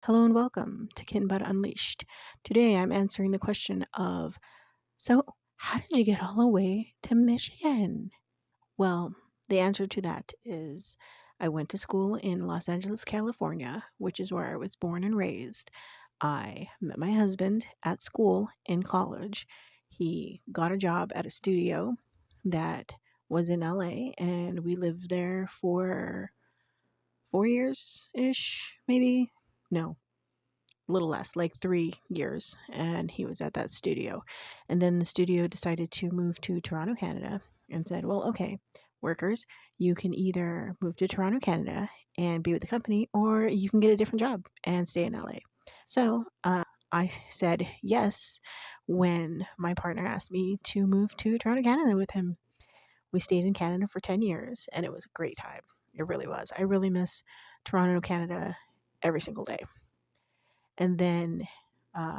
Hello and welcome to Kinbud Unleashed. Today I'm answering the question of, so how did you get all the way to Michigan? Well, the answer to that is I went to school in Los Angeles, California, which is where I was born and raised. I met my husband at school in college. He got a job at a studio that was in LA, and we lived there for 4 years ish, maybe. No, a little less, like 3 years, and he was at that studio. And then the studio decided to move to Toronto, Canada, and said, well, okay, workers, you can either move to Toronto, Canada and be with the company, or you can get a different job and stay in LA. So I said yes when my partner asked me to move to Toronto, Canada with him. We stayed in Canada for 10 years, and it was a great time. It really was. I really miss Toronto, Canada every single day. And then,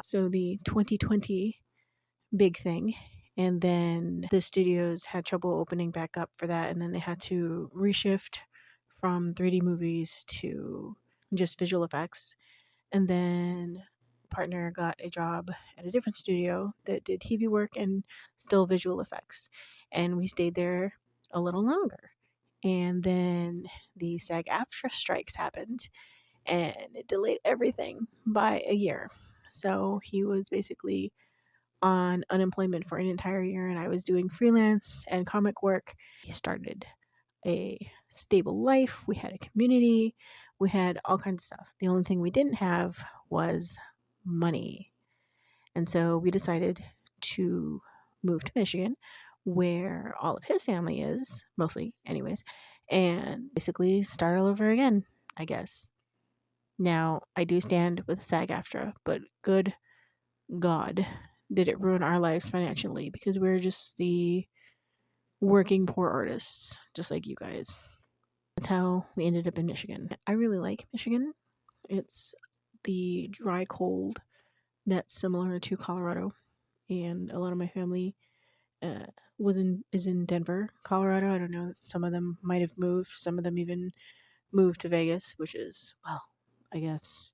so the 2020 big thing, and then the studios had trouble opening back up for that, and then they had to reshift from 3D movies to just visual effects. And then partner got a job at a different studio that did TV work and still visual effects, and we stayed there a little longer. And then the SAG-AFTRA strikes happened, and it delayed everything by a year. So he was basically on unemployment for an entire year, and I was doing freelance and comic work. He started a stable life. We had a community. We had all kinds of stuff. The only thing we didn't have was money. And so we decided to move to Michigan, where all of his family is, mostly, anyways, and basically start all over again, I guess. Now, I do stand with SAG-AFTRA, but good God, did it ruin our lives financially, because we're just the working poor artists, just like you guys. That's how we ended up in Michigan. I really like Michigan. It's the dry cold that's similar to Colorado, and a lot of my family uh, is in Denver, Colorado. I don't know. Some of them might have moved. Some of them even moved to Vegas, which is, well, I guess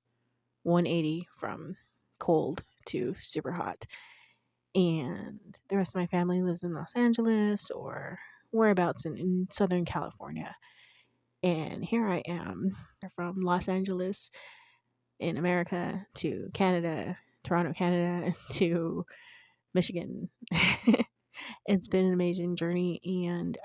180 from cold to super hot. And the rest of my family lives in Los Angeles or whereabouts in Southern California. And here I am from Los Angeles in America to Canada, Toronto, Canada, to Michigan. It's been an amazing journey, and